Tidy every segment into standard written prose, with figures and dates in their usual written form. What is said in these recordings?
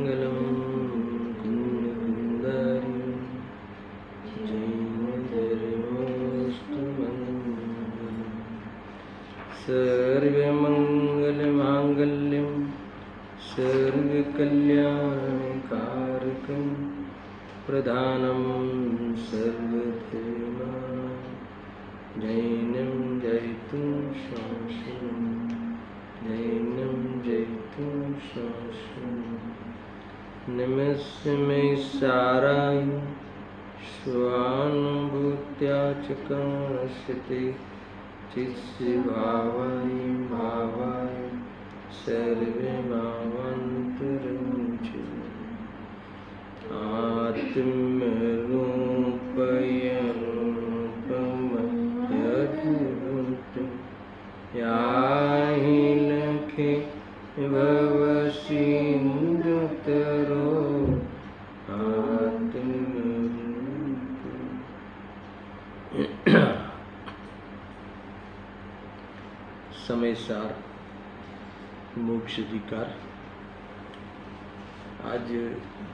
सर्वमङ्गलं कुन्दकुन्दरि जयमोस्तु मङ्गलम् सर्वमङ्गलमाङ्गल्यं सर्वकल्याणकारकं प्रधानं सर्वधर्माणां जैनं जयतु शासनं जैनं जयतु शासनं नमस्मै साराय स्वानुभूत्या च कर्णस्यते चित्स्य भावाय भावाय सर्वभावान्तरमुच्यते आत्मरूपयरूपमयद्भुतं याहि लखे भवसिन्धुतरो समय सार मोक्ष अधिकार। आज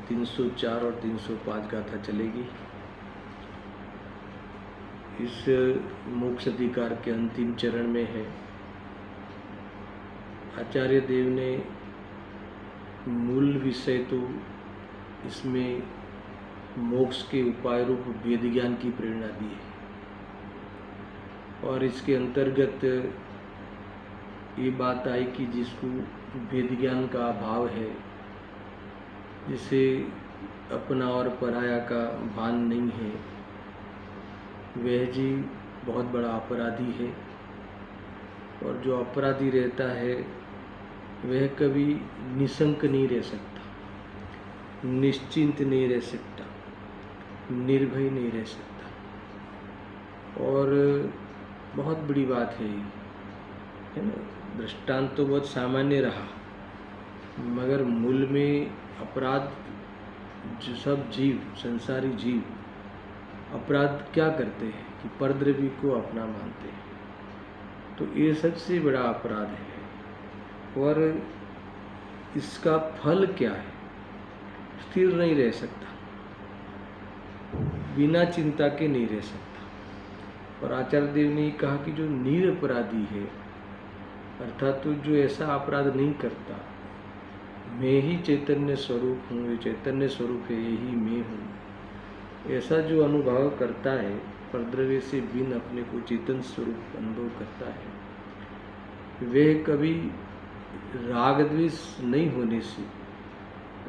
304 और 305 गाथा चलेगी। इस मोक्ष अधिकार के अंतिम चरण में है। आचार्य देव ने मूल विषय तो इसमें मोक्ष के उपाय रूप वेद ज्ञान की प्रेरणा दी है और इसके अंतर्गत ये बात आई कि जिसको वेद ज्ञान का अभाव है, जिसे अपना और पराया का भान नहीं है, वह जी बहुत बड़ा अपराधी है। और जो अपराधी रहता है वह कभी निशंक नहीं रह सकता, निश्चिंत नहीं रह सकता, निर्भय नहीं रह सकता। और बहुत बड़ी बात है ये, है ना। दृष्टांत तो बहुत सामान्य रहा, मगर मूल में अपराध जो सब जीव, संसारी जीव अपराध क्या करते हैं कि परद्रव्य को अपना मानते हैं। तो ये सबसे बड़ा अपराध है। और इसका फल क्या है? स्थिर नहीं रह सकता, बिना चिंता के नहीं रह सकता। और आचार्य देव ने कहा कि जो निरपराधी है, अर्थात तो जो ऐसा अपराध नहीं करता, मैं ही चैतन्य स्वरूप हूँ, ये चैतन्य स्वरूप है, यही मैं हूँ, ऐसा जो अनुभव करता है, परद्रव्य से बिन अपने को चेतन स्वरूप अनुभव करता है, वह कभी राग द्वेष नहीं होने से,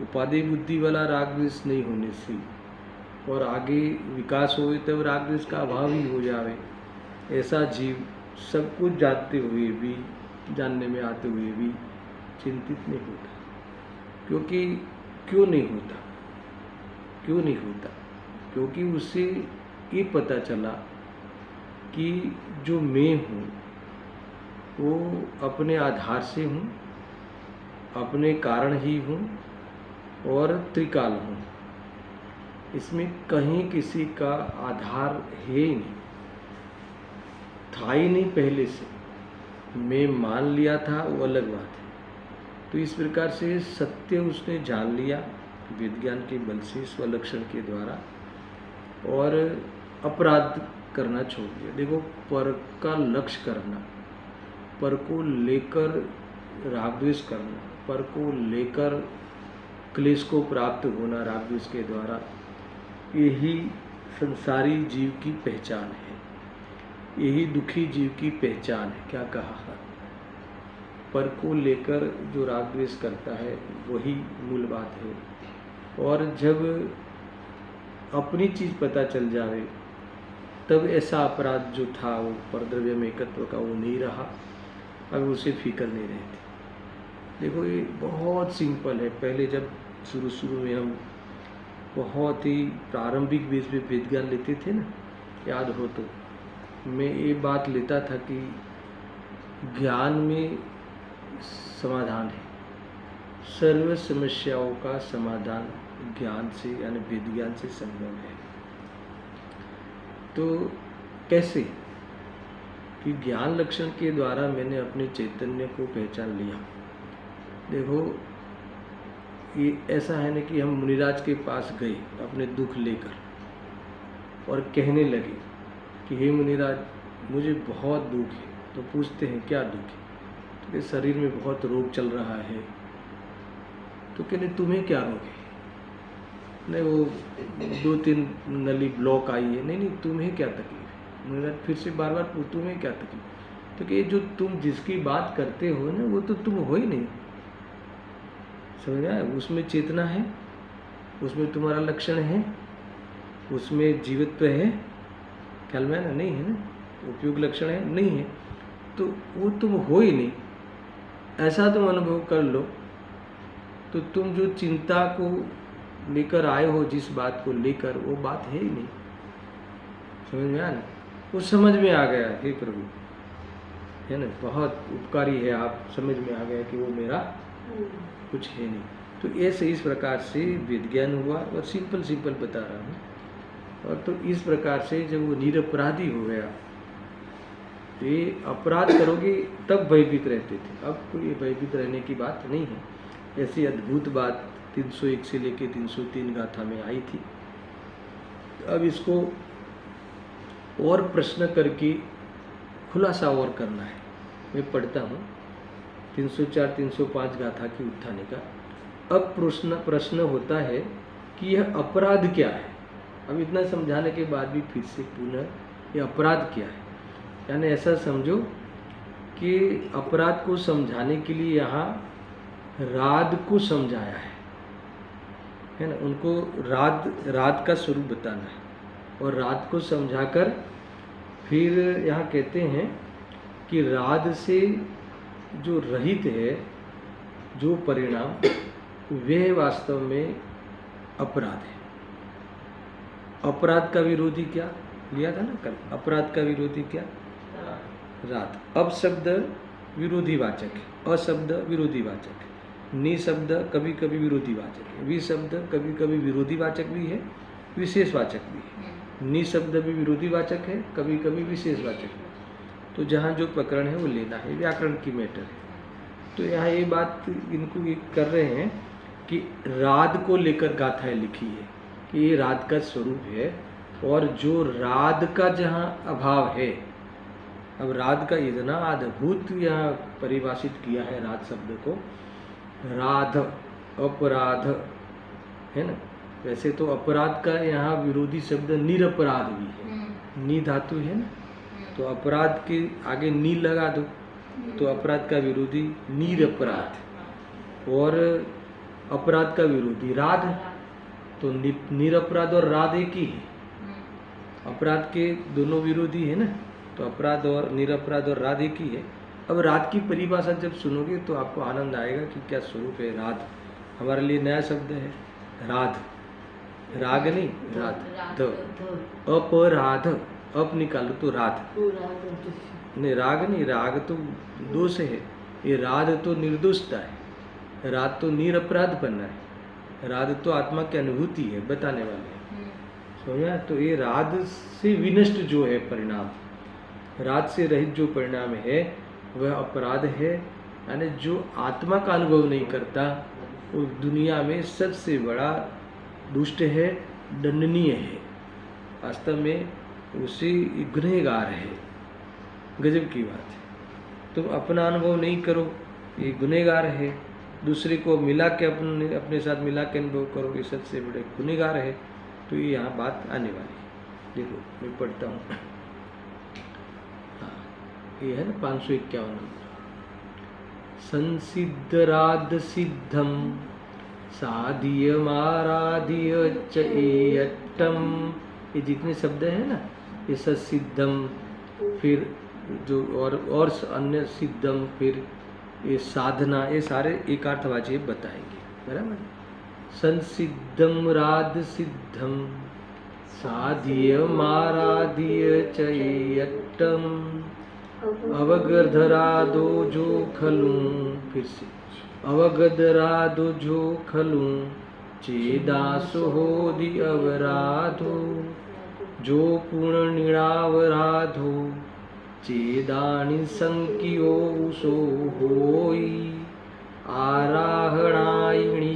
उपाधि बुद्धि वाला राग द्वेष नहीं होने से, और आगे विकास होए तब राग द्वेष का अभाव ही हो जावे, ऐसा जीव सब कुछ जानते हुए भी, जानने में आते हुए भी चिंतित नहीं होता। क्योंकि क्यों नहीं होता? क्यों नहीं होता? क्योंकि उसे ये पता चला कि जो मैं हूँ वो अपने आधार से हूँ, अपने कारण ही हूँ और त्रिकाल हूँ। इसमें कहीं किसी का आधार है ही नहीं, था ही नहीं पहले से। मैं मान लिया था, वो अलग बात है। तो इस प्रकार से सत्य उसने जान लिया वेद ज्ञान के बल से, स्वलक्षण के द्वारा, और अपराध करना छोड़ दिया। देखो, पर का लक्ष्य करना, पर को लेकर राग द्वेष करना, पर को लेकर क्लेश को प्राप्त होना राग द्वेष के द्वारा, यही संसारी जीव की पहचान है, यही दुखी जीव की पहचान है। क्या कहा? पर को लेकर जो राग द्वेष करता है वही मूल बात है। और जब अपनी चीज़ पता चल जावे तब ऐसा अपराध जो था वो परद्रव्य में एकत्व का वो नहीं रहा, अब उसे फिक्र नहीं रहती। देखो, ये बहुत सिंपल है। पहले जब शुरू में हम बहुत ही प्रारंभिक बेस पे वेद ज्ञान लेते थे ना, याद हो तो, मैं ये बात लेता था कि ज्ञान में समाधान है, सर्व समस्याओं का समाधान ज्ञान से, यानी वेद ज्ञान से संभव है। तो कैसे? कि ज्ञान लक्षण के द्वारा मैंने अपने चैतन्य को पहचान लिया। देखो, ये ऐसा है ना कि हम मुनिराज के पास गए अपने दुख लेकर और कहने लगे कि हे मुनिराज, मुझे बहुत दुख है। तो पूछते हैं क्या दुख है? तो कि शरीर में बहुत रोग चल रहा है। तो कहने तुम्हें क्या रोग है? नहीं, वो 2-3 नली ब्लॉक आई है। नहीं, तुम्हें क्या तकलीफ है? मुनिराज फिर से बार बार पूछ, तुम्हें क्या तकलीफ? तो कि जो तुम जिसकी बात करते हो ना, वो तो तुम हो ही नहीं। समझ आया? उसमें चेतना है, उसमें तुम्हारा लक्षण है, उसमें जीवित्व है, ख्याल में है ना? नहीं है ना? उपयोग लक्षण है, नहीं है, तो वो तुम हो ही नहीं। ऐसा तुम अनुभव कर लो तो तुम जो चिंता को लेकर आए हो, जिस बात को लेकर, वो बात है ही नहीं। समझ में आया ना? वो समझ में आ गया, हे प्रभु, है ना? बहुत उपकारी है, आप समझ में आ गया कि वो मेरा कुछ है नहीं। तो ऐसे इस प्रकार से विज्ञान हुआ, और सिंपल बता रहा हूँ। और तो इस प्रकार से जब वो निरपराधी हो गया, तो ये अपराध करोगे तब भयभीत रहते थे, अब कोई भयभीत रहने की बात नहीं है। ऐसी अद्भुत बात 301 से लेके 303 गाथा में आई थी। अब इसको और प्रश्न करके खुलासा और करना है। मैं पढ़ता हूँ 304-305 गाथा की उत्थाने का। अब प्रश्न होता है कि यह अपराध क्या है। अब इतना समझाने के बाद भी फिर से पुनः यह अपराध क्या है, यानी ऐसा समझो कि अपराध को समझाने के लिए यहाँ राध को समझाया है ना? उनको राध का स्वरूप बताना है, और राध को समझाकर फिर यहाँ कहते हैं कि राध से जो रहित है जो परिणाम, वह वास्तव में अपराध है। अपराध का विरोधी क्या लिया था ना कल? अपराध का विरोधी क्या? राध। अब शब्द विरोधी वाचक है, अशब्द विरोधी वाचक है, नि शब्द कभी कभी विरोधी वाचक है, वि शब्द कभी कभी विरोधी वाचक भी है, विशेष वाचक भी है। नि शब्द भी विरोधी वाचक है, कभी कभी विशेष वाचक है। तो जहाँ जो प्रकरण है वो लेना है, व्याकरण की मैटर है। तो यहाँ ये बात इनको कर रहे हैं कि राध को लेकर गाथाएं लिखी है कि ये राध का स्वरूप है, और जो राध का जहाँ अभाव है, अब राध का इतना अद्भुत यहाँ परिभाषित किया है राध शब्द को, राध अपराध है ना। वैसे तो अपराध का यहाँ विरोधी शब्द निरपराध भी है, नी धातु है ना, तो अपराध के आगे नी लगा दो तो अपराध का विरोधी निरपराध, और अपराध का विरोधी राध, तो निरपराध और राध एक ही है। अपराध के दोनों विरोधी है ना, तो अपराध और निरपराध और राध एक ही है। अब राध की परिभाषा जब सुनोगे तो आपको आनंद आएगा कि क्या स्वरूप है राध। हमारे लिए नया शब्द है राध, राग नहीं, राध, अपराध, अप निकालो तो राध, नहीं राग नहीं, राग तो दोष है, ये राध तो निर्दोषता है, राध तो निरपराध बनना है, राध तो आत्मा की अनुभूति है, बताने वाले हैं। समझा? तो ये राध से विनष्ट जो है परिणाम, राध से रहित जो परिणाम है वह अपराध है। यानी जो आत्मा का अनुभव नहीं करता वो दुनिया में सबसे बड़ा दुष्ट है, दंडनीय है, वास्तव में उसी गुनहगार है। गजब की बात है। तुम अपना अनुभव नहीं करो, ये गुनहगार है, दूसरे को मिला के अपने साथ मिला के अनुभव करो, ये सबसे बड़े गुनहगार है। तो ये यहाँ बात आने वाली है। देखो मैं पढ़ता हूँ, हाँ ये है ना 551 नंबर। संसिद्धराद सिद्धम साधियमाराधिय च एयट्टम, ये जितने शब्द है ना, ये ससिद्धम, फिर जो और अन्य सिद्धम, फिर ये साधना, ये सारे एकार्थवाची बताएंगे, बराबर। संसिद्धम राध सिद्धम साधियमाराधिय च एयट्टम अवगधरादो जो खलूं, फिर से अवगधरादो जो खलूं चेदासो होदि अवराधो, जो पूर्ण निरावराधो चेदानि संकियो सो होई, आराहणायिणीचम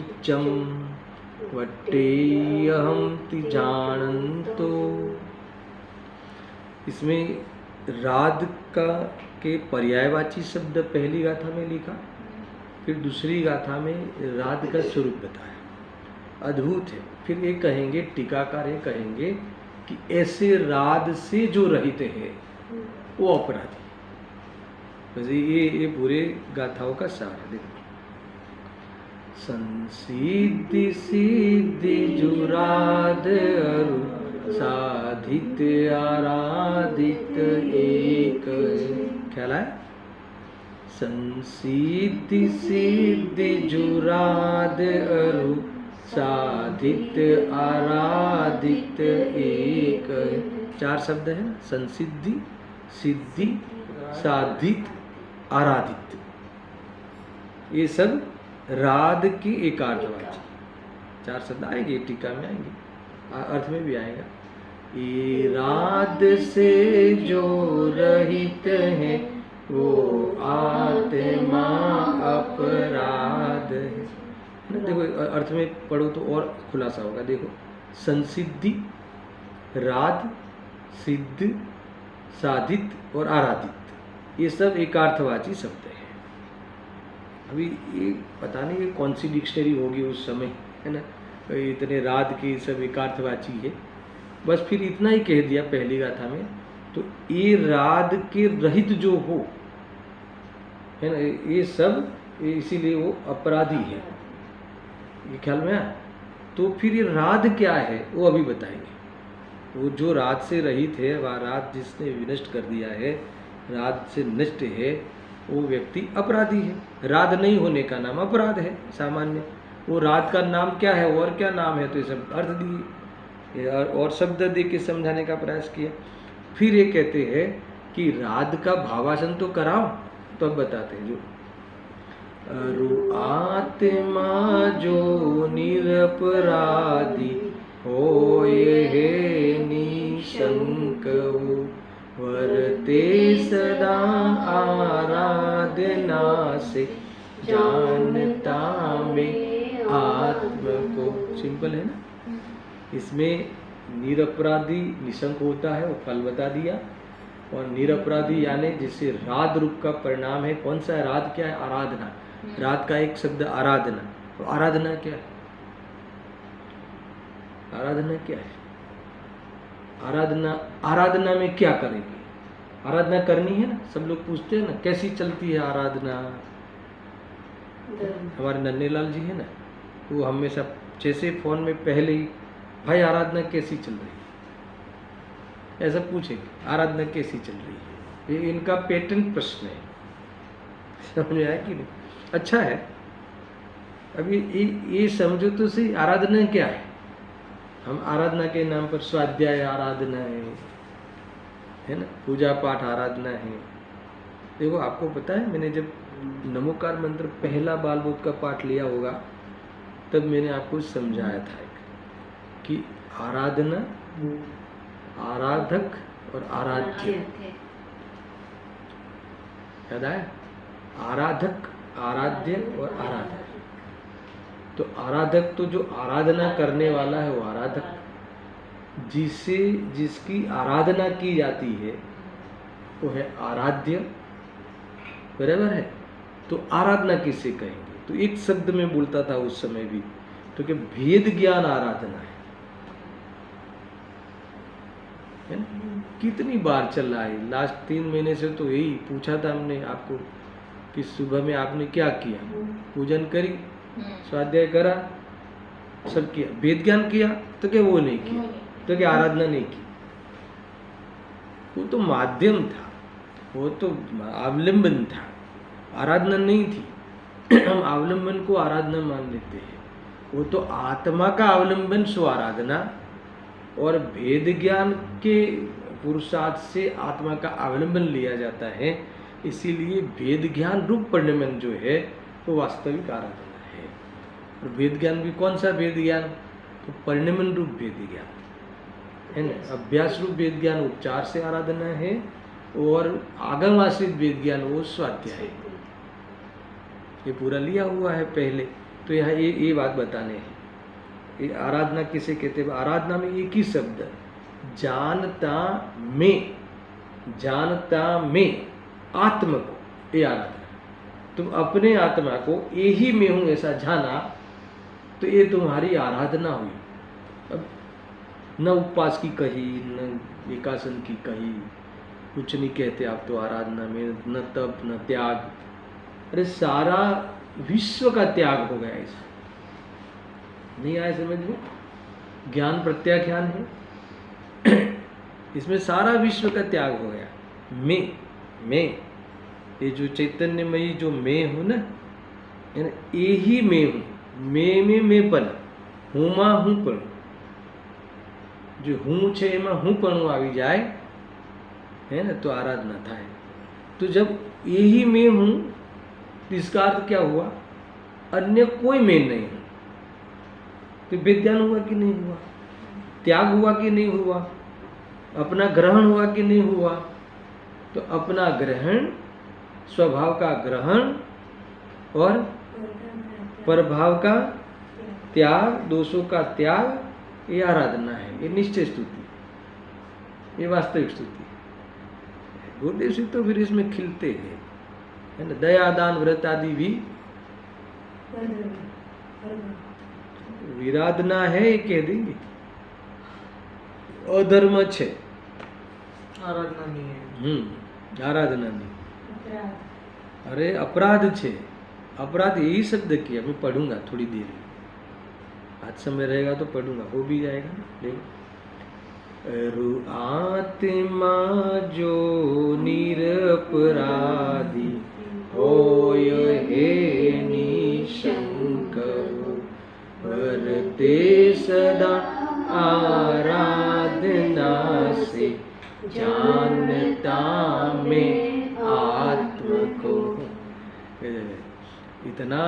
वट्टेयहम तिजानन्तो। इसमें राध का के पर्यायवाची शब्द पहली गाथा में लिखा, फिर दूसरी गाथा में राध का स्वरूप बताया। अद्भुत है। फिर ये कहेंगे, टीकाकार ये कहेंगे कि ऐसे राध से जो रहित है वो अपराधी। वैसे ये पूरे गाथाओं का सार है। देखो, संसिद्धि सिद्धि जुराद अरु साधित आराधित एक। ख्याल है? संसिद्धि सिद्धि जुराद अरु साधित आराधित एक। चार शब्द है ना, संसिद्धि, सिद्धि, साधित, आराधित। ये सब राध की एकार्थवाची चार शब्द आएंगे, टीका में आएंगे, अर्थ में भी आएगा। ये राध से जो रहित है वो आत्मा अपराध है। देखो अर्थ में पढ़ो तो और खुलासा होगा। देखो, संसिद्धि, राध, सिद्ध, साधित और आराधित, ये सब एकार्थवाची शब्द है। अभी ये पता नहीं ये कौन सी डिक्शनरी होगी उस समय, है ना, इतने राध की सब एकार्थवाची है। बस फिर इतना ही कह दिया पहली गाथा में। तो ये राध के रहित जो हो, है ना, ये सब इसीलिए वो अपराधी है। ये ख्याल में आया? तो फिर ये राध क्या है वो अभी बताएंगे। वो जो राध से रहित है, वह राध जिसने विनष्ट कर दिया है, राध से नष्ट है, वो व्यक्ति अपराधी है। राध नहीं होने का नाम अपराध है सामान्य। वो राध का नाम क्या है और क्या नाम है, तो ये सब अर्थ दिए और शब्द दे के समझाने का प्रयास किया। फिर ये कहते हैं कि राध का भावासन तो कराओ, तो अब बताते हैं। जो अरु आत्मा जो निरपराधी होए है निशंक, वरते सदा आराधना से जानता में आत्म को। सिंपल है ना। इसमें निरपराधी निशंक होता है, वो फल बता दिया। और निरपराधी यानी जिससे राध रूप का परिणाम है। कौन सा है? राध क्या है? आराधना। राध का एक शब्द आराधना। तो आराधना क्या है? आराधना क्या है? आराधना में क्या करेंगे? आराधना करनी है ना, सब लोग पूछते हैं ना, कैसी चलती है आराधना। हमारे नन्हे लाल जी है ना, वो हमेशा जैसे फोन में पहले ही, भाई आराधना कैसी चल रही है, ऐसा पूछेंगे, आराधना कैसी चल रही है। ये इनका पेटेंट प्रश्न है। समझ में आया कि नहीं? अच्छा है। अभी ये समझो तो सही, आराधना क्या है। हम आराधना के नाम पर स्वाध्याय आराधना है ना, पूजा पाठ आराधना है। देखो आपको पता है, मैंने जब नमोकार मंत्र पहला बाल बोध का पाठ लिया होगा, तब मैंने आपको समझाया था कि आराधना, आराधक और आराध्य। याद आया? आराधक, आराध्य और आराधक। तो आराधक तो जो आराधना करने वाला है वो आराधक, जिसकी आराधना की जाती है वो है आराध्य। बराबर है? तो आराधना किसे कहेंगे? तो एक शब्द में बोलता था उस समय भी, तो कि भेद ज्ञान आराधना है ना? कितनी बार चल रहा है, लास्ट 3 महीने से तो यही पूछा था हमने आपको कि सुबह में आपने क्या किया। पूजन करी, स्वाध्याय करा, सब किया, वेद ज्ञान किया, तो क्या वो नहीं किया, तो क्या आराधना नहीं की। वो तो माध्यम था, वो तो अवलंबन था, आराधना नहीं थी। हम अवलंबन को आराधना मान लेते हैं। वो तो आत्मा का अवलंबन सो आराधना, और भेद ज्ञान के पुरुषार्थ से आत्मा का अवलंबन लिया जाता है। इसीलिए भेद ज्ञान रूप परिणमन जो है वो वास्तविक आराधना है। और भेद ज्ञान भी कौन सा भेद ज्ञान? तो परिणमन रूप भेद ज्ञान है ना। अभ्यास रूप भेद ज्ञान उपचार से आराधना है, और आगम आश्रित भेद ज्ञान वो स्वाध्याय है। ये पूरा लिया हुआ है पहले। तो यहाँ ये बात बताने हैं। ये आराधना किसे कहते हैं? आराधना में एक ही शब्द, जानता में आत्म को, ये आराधना। तुम अपने आत्मा को यही मैं हूं ऐसा जाना, तो ये तुम्हारी आराधना हुई। अब न उपवास की कही, न एकासन की कही, कुछ नहीं कहते आप तो आराधना में, न तप न त्याग। अरे सारा विश्व का त्याग हो गया। ऐसा नहीं आया समझ में? ज्ञान प्रत्याख्यान है इसमें सारा विश्व का त्याग हो गया। मैं ये जो चैतन्यमयी जो मैं हूं ना, यही मैं हूं। मैं पण हूँ हूँ पण, जो हूँ छे एमा हूँ पण आवी जाए है ना, तो आराधना थाय। तो जब यही मैं हूँ, इसका अर्थ क्या हुआ? अन्य कोई मैं नहीं हूं। तो विज्ञान हुआ कि नहीं हुआ? त्याग हुआ कि नहीं हुआ? अपना ग्रहण हुआ कि नहीं हुआ? तो अपना ग्रहण, स्वभाव का ग्रहण और प्रभाव का त्याग, दोषों का त्याग, ये आराधना है। ये निश्चय स्तुति, ये वास्तविक स्तुति। गुरुदेव सिंह तो फिर इसमें खिलते हैं, है ना। दया दान व्रत आदि भी विराधना है, ये कह देंगे। अधर्म छे, आराधना नहीं है। आराधना नहीं। अरे अपराध छे, अपराध यही शब्द किया। मैं पढ़ूंगा थोड़ी देर में, आज समय रहेगा तो पढ़ूंगा, हो भी जाएगा ना। देखो, आत्मा जो निरपराधी होय हे निशंक, वरते सदा आराधना से, जानता में आत्म को। इतना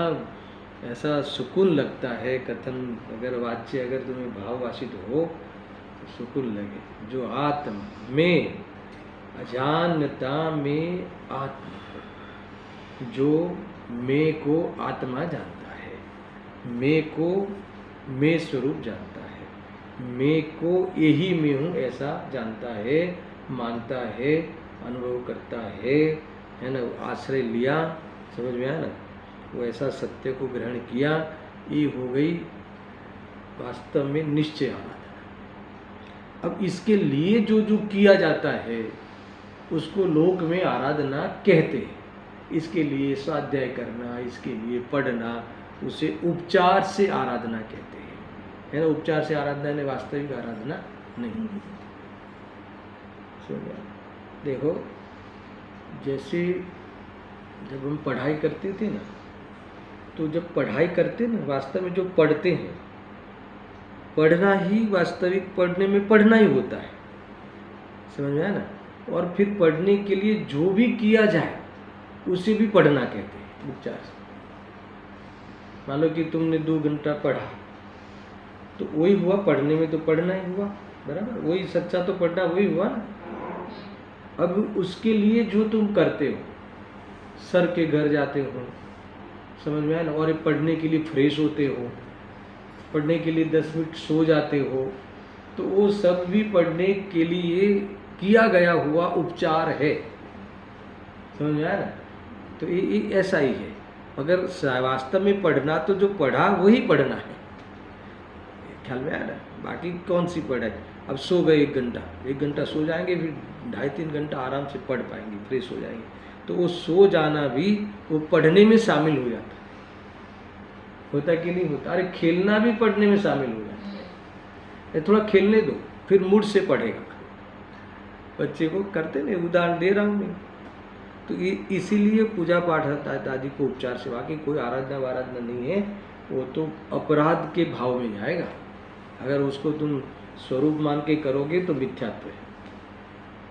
ऐसा सुकून लगता है कथन, अगर वाच्य अगर तुम्हें भाववासित हो तो सुकून लगे। जो आत्म में, अजानता में आत्म, जो मैं को आत्मा जानता है, मैं को मैं स्वरूप जानता है, मैं को यही मैं हूँ ऐसा जानता है, मानता है, अनुभव करता है ना। आश्रय लिया, समझ में आया ना, वो ऐसा सत्य को ग्रहण किया, ये हो गई वास्तव में निश्चय आराधना। अब इसके लिए जो जो किया जाता है उसको लोक में आराधना कहते हैं। इसके लिए स्वाध्याय करना, इसके लिए पढ़ना, उसे उपचार से आराधना कहते हैं, है ना। उपचार से आराधना ने वास्तविक आराधना नहीं। देखो, जैसे जब हम पढ़ाई करते थे ना, तो जब पढ़ाई करते ना, वास्तव में जो पढ़ते हैं, पढ़ना ही वास्तविक पढ़ने में पढ़ना ही होता है, समझ में आया ना। और फिर पढ़ने के लिए जो भी किया जाए उसे भी पढ़ना कहते हैं उपचार से। मान लो कि तुमने 2 घंटा पढ़ा, तो वही हुआ, पढ़ने में तो पढ़ना ही हुआ, बराबर। वही सच्चा तो पढ़ना वही हुआ ना। अब उसके लिए जो तुम करते हो, सर के घर जाते हो, समझ में आया ना, और पढ़ने के लिए फ्रेश होते हो, पढ़ने के लिए 10 मिनट सो जाते हो, तो वो सब भी पढ़ने के लिए किया गया हुआ उपचार है, समझ में आया ना। तो ये ऐसा ही है। अगर वास्तव में पढ़ना, तो जो पढ़ा वही पढ़ना है, ख्याल में आया ना। बाकी कौन सी पढ़ाई। अब सो गए 1 घंटा सो जाएंगे, फिर 2.5-3 घंटा आराम से पढ़ पाएंगे, फ्रेश हो जाएंगे। तो वो सो जाना भी वो पढ़ने में शामिल हो जाता है, होता कि नहीं होता। अरे खेलना भी पढ़ने में शामिल हो जाता है। थोड़ा खेलने दो, फिर मूड से पढ़ेगा। बच्चे को करते नहीं, उदाहरण दे रहा हूँ मैं। तो इसीलिए पूजा पाठ आदि को उपचार से, बाकी कोई आराधना वाराधना नहीं है। वो तो अपराध के भाव में जाएगा। अगर उसको तुम स्वरूप मान के करोगे तो मिथ्यात्व है।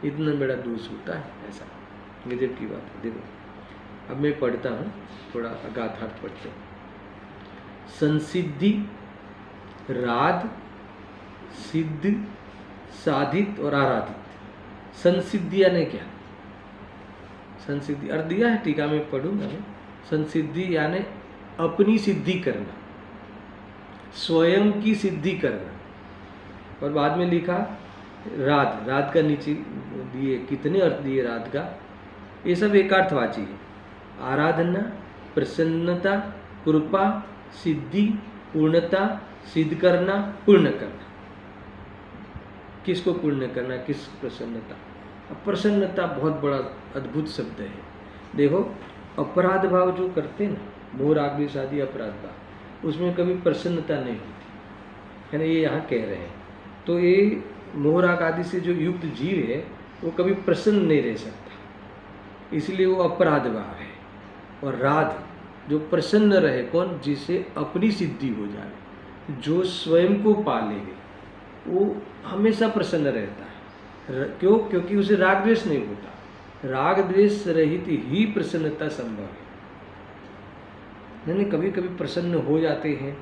इतना बड़ा दोष होता है, ऐसा गजब की बात है। देखो, अब मैं पढ़ता हूँ, थोड़ा अगाधार्थ पढ़ते हैं। संसिद्धि, राध, सिद्ध, साधित और आराधित। संसिद्धि यानी क्या? संसिद्धि अर्थ दिया है, टीका में पढ़ूंगा मैं। संसिद्धि यानी अपनी सिद्धि करना, स्वयं की सिद्धि करना। और बाद में लिखा राध, राध का नीचे दिए कितने अर्थ दिए राध का, ये सब एकार्थवाची है। आराधना, प्रसन्नता, कृपा, सिद्धि, पूर्णता, सिद्ध करना, पूर्ण करना। किसको पूर्ण करना, किस प्रसन्नता? अब प्रसन्नता बहुत बड़ा अद्भुत शब्द है। देखो अपराध भाव जो करते हैं ना, मोह राग द्वेष आदि अपराध भाव, उसमें कभी प्रसन्नता नहीं होती है ना, ये यहाँ कह रहे हैं। तो ये मोह राग आदि से जो युक्त जीव है वो कभी प्रसन्न नहीं रह सकता, इसलिए वो अपराध भाव है। और राध जो प्रसन्न रहे, कौन? जिसे अपनी सिद्धि हो जाए, जो स्वयं को पा ले, वो हमेशा प्रसन्न रहता है। क्यों? क्योंकि उसे राग द्वेष नहीं होता। राग द्वेष रहित ही प्रसन्नता संभव है। नहीं, कभी कभी प्रसन्न हो जाते हैं।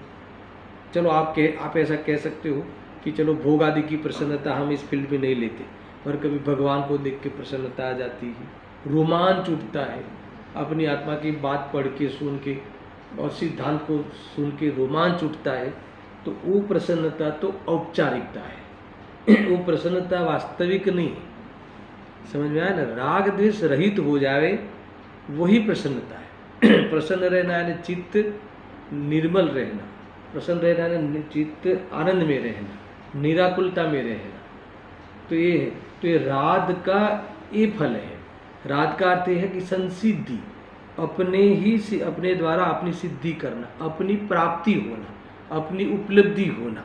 चलो आप ऐसा कह सकते हो कि चलो भोग आदि की प्रसन्नता हम इस फील्ड में नहीं लेते, पर कभी भगवान को देख के प्रसन्नता आ जाती है, रोमांच उठता है, अपनी आत्मा की बात पढ़ के सुन के और सिद्धांत को सुन के रोमांच उठता है, तो वो प्रसन्नता तो औपचारिकता है, वो प्रसन्नता वास्तविक नहीं है। समझ में आया ना? राग द्वेष रहित हो जाए वही प्रसन्नता है। प्रसन्न रहना यानी चित्त निर्मल रहना, प्रसन्न रहना यानी चित्त आनंद में रहना, निराकुलता में रहना। तो ये है, तो ये राध का ये फल है। राध का अर्थ है कि संसिद्धि, अपने द्वारा अपनी सिद्धि करना, अपनी प्राप्ति होना, अपनी उपलब्धि होना।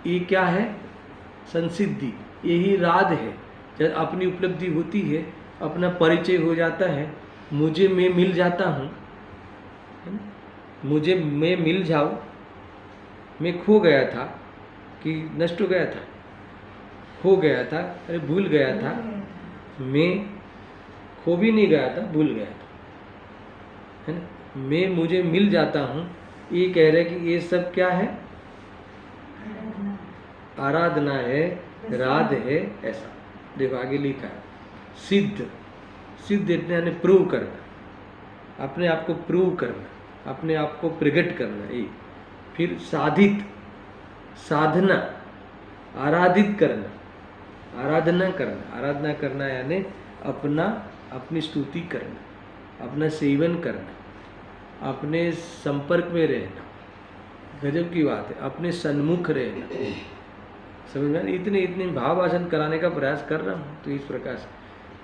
ये क्या है? संसिद्धि। यही राध है। जब अपनी उपलब्धि होती है, अपना परिचय हो जाता है, मुझे मैं मिल जाता हूँ, मुझे मैं मिल जाऊँ, मैं खो गया था कि नष्ट हो गया था, खो गया था, अरे भूल गया था, मैं खो भी नहीं गया था, भूल गया था, है ना? मैं मुझे मिल जाता हूँ, ये कह रहे कि ये सब क्या है? आराधना है, राध है। ऐसा देखो आगे लिखा है सिद्ध। सिद्ध यानी प्रूव करना, अपने आप को प्रूव करना, अपने आप को प्रकट करना। ये फिर साधित, साधना, आराधित करना, आराधना करना। आराधना करना यानी अपनी स्तुति करना, अपना सेवन करना, अपने संपर्क में रहना। गजब की बात है, अपने सन्मुख रहना। समझ में? इतने भावभाषण कराने का प्रयास कर रहा हूँ। तो इस प्रकार से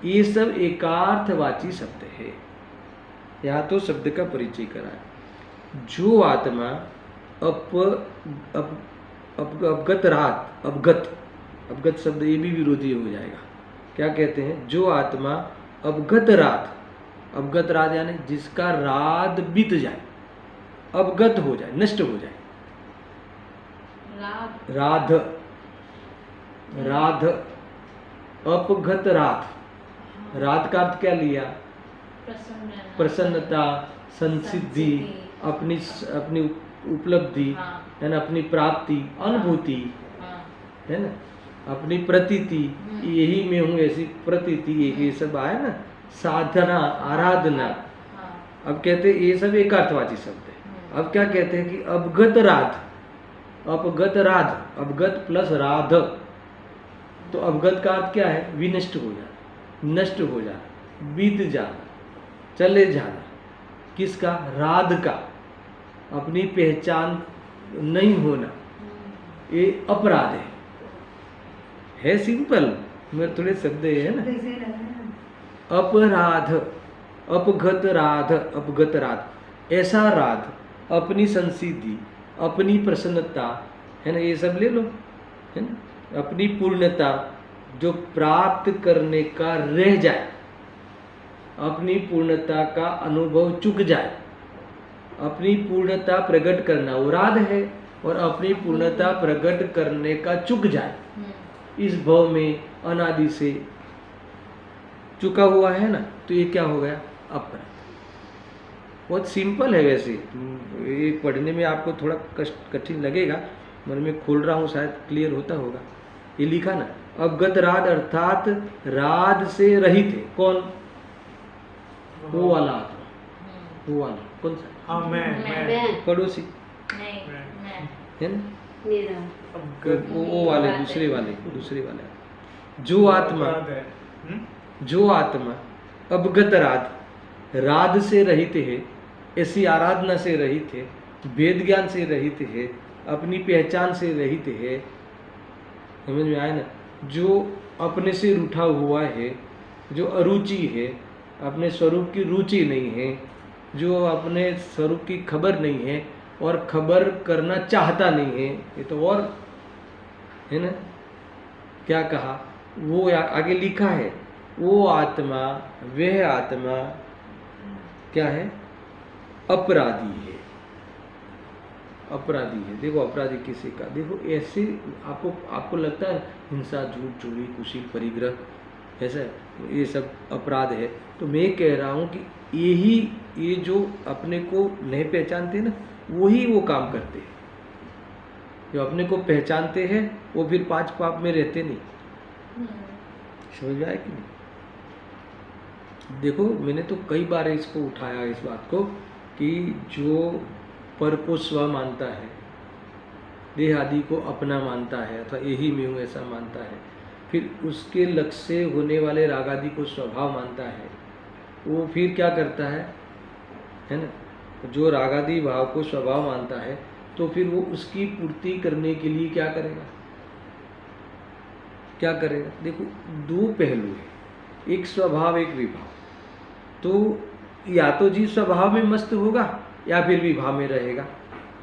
ये सब एकार्थवाची शब्द है। यहाँ तो शब्द का परिचय करा है। जो आत्मा अवगत रात, अवगत शब्द ये भी विरोधी हो जाएगा। क्या कहते हैं? जो आत्मा अवगत रात यानी जिसका रात बीत जाए, अवगत हो जाए, नष्ट हो जाए। राध अपगत राध का अर्थ क्या लिया? प्रसन्नता, संसिद्धि, अपनी उपलब्धि, है ना, अपनी प्राप्ति, अनुभूति, है ना, अपनी प्रतीति, यही मैं हूँ ऐसी प्रतीति, ये सब आया ना, साधना, आराधना। अब कहते हैं ये सब एकार्थवाची शब्द है। अब क्या कहते हैं कि अवगत राध, अवगत प्लस राध। तो अवगत का अर्थ क्या है? विनष्ट हो जाना, नष्ट हो जाना, बीत जाना, चले जाना। किसका? राध का। अपनी पहचान नहीं होना, ये अपराध है सिंपल, मेरे थोड़े शब्द है ना। अपराध, अपगत राध, ऐसा राध, अपनी संसिद्धि, अपनी प्रसन्नता, है ना, ये सब ले लो, है ना, अपनी पूर्णता जो प्राप्त करने का रह जाए, अपनी पूर्णता का अनुभव चुक जाए, अपनी पूर्णता प्रकट करना वो राध है, और अपनी पूर्णता प्रकट करने का चुक जाए, इस भव में अनादि से चुका हुआ है ना, तो ये क्या हो गया? अपराध। बहुत सिंपल है। वैसे ये पढ़ने में आपको थोड़ा कठिन लगेगा, मन में खोल रहा हूँ, शायद क्लियर होता होगा। ये लिखा ना, अवगत राध अर्थात राध से रहित है। कौन? वो वाला आत्मा। वो वाला कौन सा? हाँ मैं पड़ोसी नहीं मैं है ना? मेरा वो वाले दूसरे वाले जो आत्मा अपराध है। जो आत्मा अवगत राध से रहित है, ऐसी आराधना से रहित है, वेद ज्ञान से रहित है, अपनी पहचान से रहित है, समझ में आया ना? जो अपने से रूठा हुआ है, जो अरुचि है, अपने स्वरूप की रुचि नहीं है, जो अपने स्वरूप की खबर नहीं है और खबर करना चाहता नहीं है, ये तो और है ना? क्या कहा? वो आगे लिखा है, वो आत्मा, वह आत्मा क्या है? अपराधी है। अपराधी है। देखो अपराधी किसी का, देखो ऐसे आपको लगता है हिंसा, झूठ, चोरी, कुशील, परिग्रह, ऐसा ये सब अपराध है। तो मैं कह रहा हूँ कि ये जो अपने को नहीं पहचानते ना, वही वो काम करते हैं। जो अपने को पहचानते हैं वो फिर 5 पाप में रहते नहीं। समझ में आया कि नहीं? देखो मैंने तो कई बार इसको उठाया, इस बात को, कि जो पर को स्व मानता है, देह आदि को अपना मानता है, अथवा यही मैं हूँ ऐसा मानता है, फिर उसके लक्ष्य से होने वाले राग आदि को स्वभाव मानता है, वो फिर क्या करता है ना? जो राग आदि भाव को स्वभाव मानता है तो फिर वो उसकी पूर्ति करने के लिए क्या करेगा? क्या करेगा? देखो 2 पहलू है, एक स्वभाव एक विभाव। तो या तो जीव स्वभाव में मस्त होगा या फिर विभाव में रहेगा,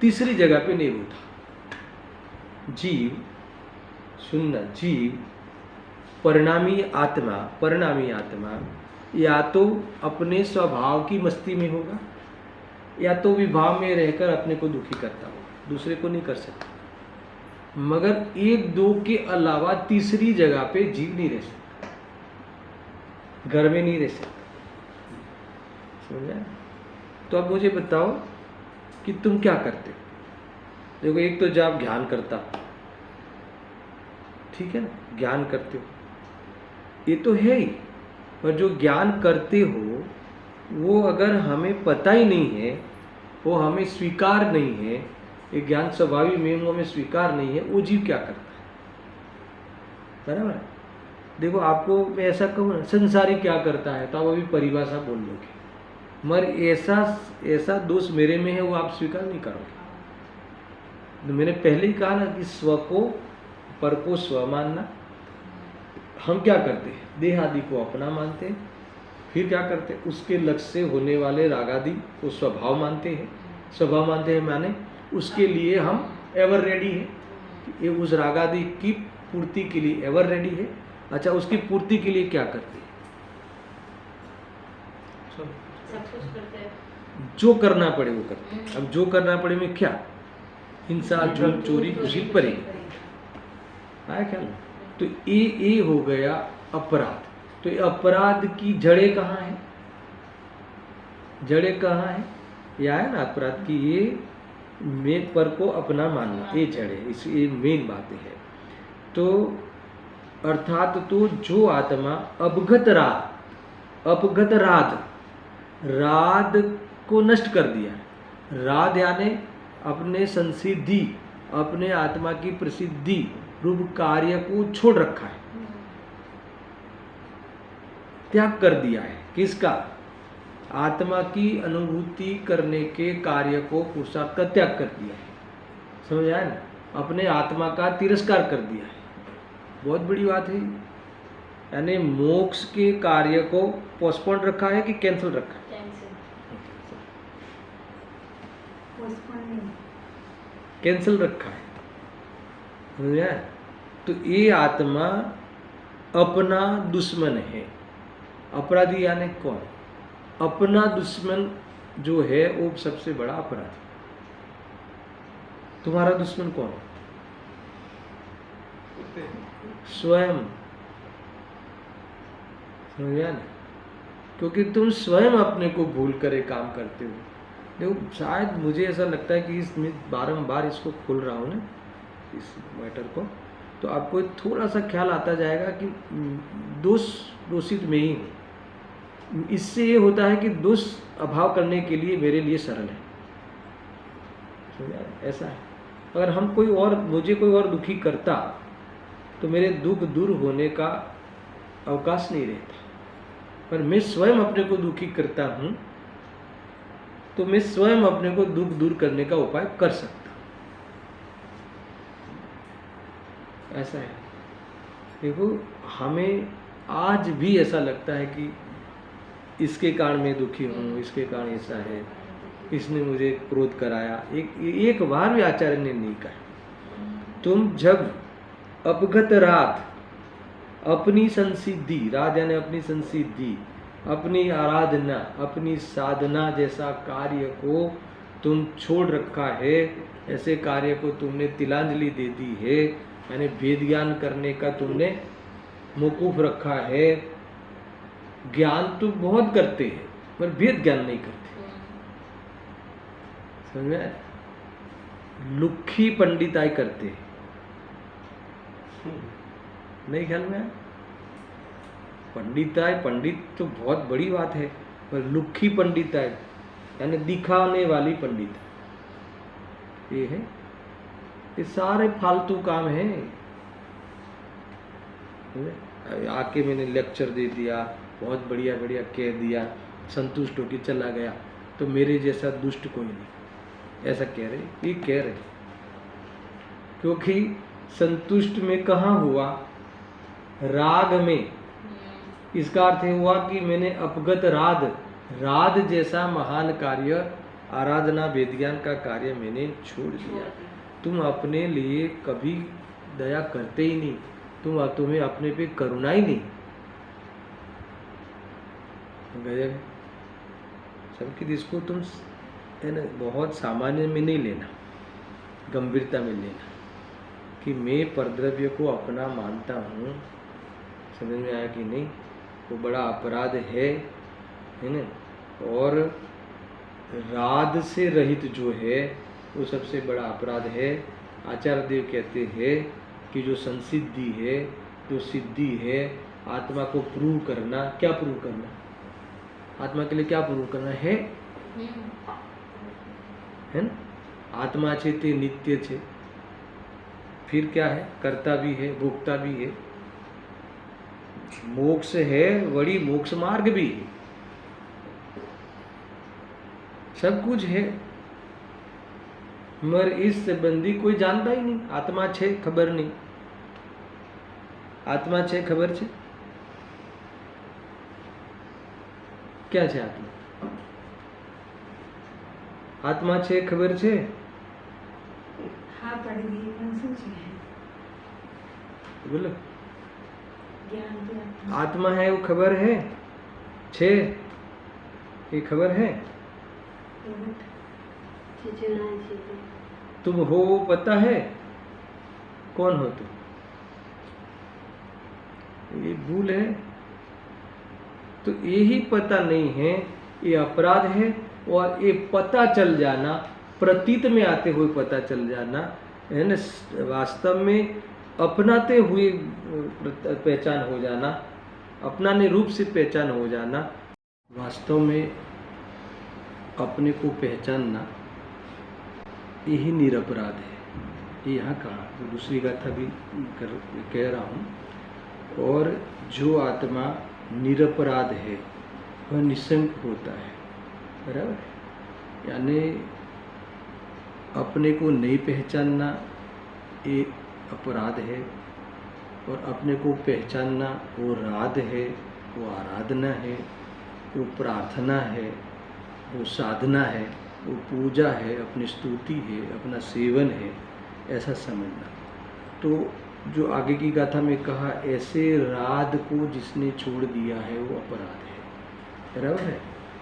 तीसरी जगह पे नहीं होता। जीव सुनना, जीव परिणामी आत्मा या तो अपने स्वभाव की मस्ती में होगा या तो विभाव में रहकर अपने को दुखी करता होगा, दूसरे को नहीं कर सकता। मगर 1-2 के अलावा तीसरी जगह पे जीव नहीं रह सकता, घर में नहीं रह सकता। समझा? तो अब मुझे बताओ कि तुम क्या करते हो? देखो एक तो जब ज्ञान करता, ठीक है ना, ज्ञान करते हो, ये तो है ही, पर जो ज्ञान करते हो वो अगर हमें पता ही नहीं है, वो हमें स्वीकार नहीं है, ये ज्ञान स्वाभाविक में हमें स्वीकार नहीं है, वो जीव क्या करता है? बराबर है? देखो आपको मैं ऐसा कहूँ ना, संसारी क्या करता है, तो आप अभी परिभाषा बोल लोगे, मगर ऐसा दोष मेरे में है वो आप स्वीकार नहीं करोगे। तो मैंने पहले ही कहा ना कि स्व को, पर को स्व मानना। हम क्या करते हैं? देह आदि को अपना मानते हैं, फिर क्या करते हैं? उसके लक्ष्य से होने वाले राग आदि को स्वभाव मानते हैं। स्वभाव मानते हैं माने उसके लिए हम एवर रेडी हैं, ये उस राग आदि की पूर्ति के लिए एवर रेडी है। अच्छा, उसकी पूर्ति के लिए क्या करते हैं? सब कुछ करते हैं, जो करना पड़े वो करते हैं। अब जो करना पड़े में क्या? हिंसा, झूठ, चोरी, कुशील, परिग्रह। आया ख्याल? तो ये हो गया अपराध। तो ये अपराध की जड़ें कहाँ हैं? जड़ें कहाँ हैं? यह है ना अपराध की, ये मैं पर को अपना मानना, ये जड़े, ये मेन बातें है। तो अर्थात तो जो आत्मा अपगत राध को नष्ट कर दिया है। राध यानी अपने संसिद्धि, अपने आत्मा की प्रसिद्धि रूप कार्य को छोड़ रखा है, त्याग कर दिया है। किसका? आत्मा की अनुभूति करने के कार्य को, पुरुषार्थ का त्याग कर दिया है। समझ आया ना? अपने आत्मा का तिरस्कार कर दिया है। बहुत बड़ी बात है। यानी मोक्ष के कार्य को पोस्टपोन रखा है कि कैंसिल रखा है? कैंसिल रखा है। समझ आया? तो ये आत्मा अपना दुश्मन है। अपराधी यानी कौन? अपना दुश्मन जो है वो सबसे बड़ा अपराधी। तुम्हारा दुश्मन कौन? स्वयं। समझा ना? क्योंकि तुम स्वयं अपने को भूल कर एक काम करते हो। देखो शायद मुझे ऐसा लगता है कि इसमें बारंबार इसको खोल रहा हूँ ना, इस मैटर को, तो आपको थोड़ा सा ख्याल आता जाएगा कि दोषित में ही हूँ। इससे ये होता है कि दोष अभाव करने के लिए मेरे लिए सरल है। समझा? ऐसा है। अगर हम मुझे कोई और दुखी करता तो मेरे दुख दूर होने का अवकाश नहीं रहता। पर मैं स्वयं अपने को दुखी करता हूँ तो मैं स्वयं अपने को दुख दूर करने का उपाय कर सकता हूँ। ऐसा है। देखो, हमें आज भी ऐसा लगता है कि इसके कारण मैं दुखी हूँ, इसके कारण ऐसा है, इसने मुझे क्रोध कराया। एक बार भी आचार्य ने नहीं कहा। तुम जब अपगत रात, अपनी संसिद्धि, रात यानी अपनी संसिद्धि, अपनी आराधना, अपनी साधना जैसा कार्य को तुम छोड़ रखा है, ऐसे कार्य को तुमने तिलांजलि दे दी है, यानी वेद ज्ञान करने का तुमने मौकूफ रखा है। ज्ञान तो बहुत करते हैं पर वेद ज्ञान नहीं करते। समझ में आया? लुक्खी पंडिताई करते हैं। नहीं ख्याल में आया? पंडिताई, पंडित तो बहुत बड़ी बात है, पर लुक्खी पंडिताई यानी दिखाने वाली पंडित ये है। ये सारे फालतू काम है। आके मैंने लेक्चर दे दिया, बहुत बढ़िया बढ़िया कह दिया, संतुष्ट होकर चला गया, तो मेरे जैसा दुष्ट कोई नहीं, ऐसा कह रहे। ये कह रहे क्योंकि संतुष्ट में कहाँ हुआ? राग में। इसका अर्थ हुआ कि मैंने अपगत राध जैसा महान कार्य, आराधना वेद ज्ञान का कार्य मैंने छोड़ दिया। तुम अपने लिए कभी दया करते ही नहीं, तुम्हें अपने पे करुणा ही नहीं। गजब। सबकी इसको तुम है ना बहुत सामान्य में नहीं लेना, गंभीरता में लेना कि मैं परद्रव्य को अपना मानता हूँ। समझ में आया कि नहीं? वो बड़ा अपराध है ना। और राध से रहित जो है वो सबसे बड़ा अपराध है। आचार्य देव कहते हैं कि जो संसिद्धि है, जो सिद्धि है, आत्मा को प्रूव करना। क्या प्रूव करना? आत्मा के लिए क्या प्रूव करना है ना? आत्मा छे ते नित्य छे। फिर क्या है? कर्ता भी है, भोक्ता भी है, मोक्ष है, वही मोक्ष मार्ग भी है, सब कुछ है। मगर इस संबंधी कोई जानता ही नहीं। आत्मा छे खबर नहीं, आत्मा छे खबर छे क्या छे? आत्मा छे खबर छे? हाँ, पढ़ गई પણ શું છે? बोलो। ज्ञान की आत्मा है वो खबर है? छे ये खबर है? तुम हो वो पता है? कौन हो तुम? ये भूल है। तो यही पता नहीं है, ये अपराध है। और ये पता चल जाना, प्रतीत में आते हुए पता चल जाना है ना, वास्तव में अपनाते हुए पहचान हो जाना, अपनाने रूप से पहचान हो जाना, वास्तव में अपने को पहचानना, यही निरपराध है। ये यहाँ कहा, तो दूसरी गाथा भी कह रहा हूँ। और जो आत्मा निरपराध है वह निशंक होता है। बराबर? यानी अपने को नहीं पहचानना ये अपराध है, और अपने को पहचानना वो राध है, वो आराधना है, वो प्रार्थना है, वो साधना है, वो पूजा है, अपनी स्तुति है, अपना सेवन है, ऐसा समझना। तो जो आगे की गाथा में कहा, ऐसे राध को जिसने छोड़ दिया है वो अपराध है। बराबर है?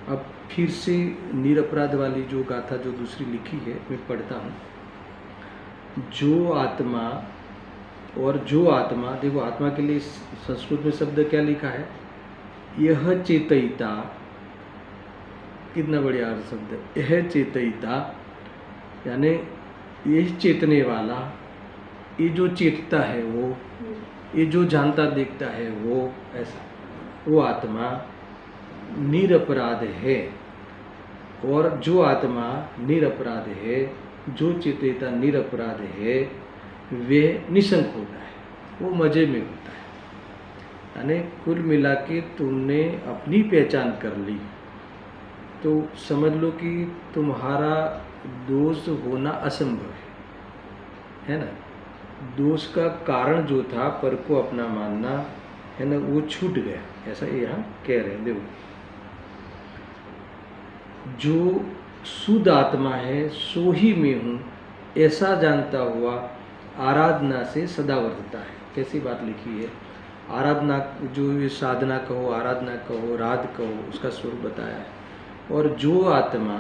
अब फिर से निरपराध वाली जो गाथा जो दूसरी लिखी है मैं पढ़ता हूँ। जो आत्मा, और जो आत्मा, देखो आत्मा के लिए संस्कृत में शब्द क्या लिखा है? यह चेतयिता। कितना बढ़िया शब्द है, यह चेतयिता, यानी ये चेतने वाला, ये जो चेतता है वो, ये जो जानता देखता है वो, ऐसा वो आत्मा निरपराध है और जो आत्मा निरपराध है, जो चेतन निरपराध है, वे निशंक होता है, वो मजे में होता है। यानी कुल मिला के तुमने अपनी पहचान कर ली तो समझ लो कि तुम्हारा दोष होना असंभव है ना। दोष का कारण जो था पर को अपना मानना है ना, वो छूट गया, ऐसा यहाँ कह रहे हैं। देखो, जो शुद्ध आत्मा है सो ही मैं हूँ ऐसा जानता हुआ आराधना से सदा वर्तता है। कैसी बात लिखी है, आराधना जो ये साधना कहो, आराधना कहो, राध कहो, उसका स्वरूप बताया है। और जो आत्मा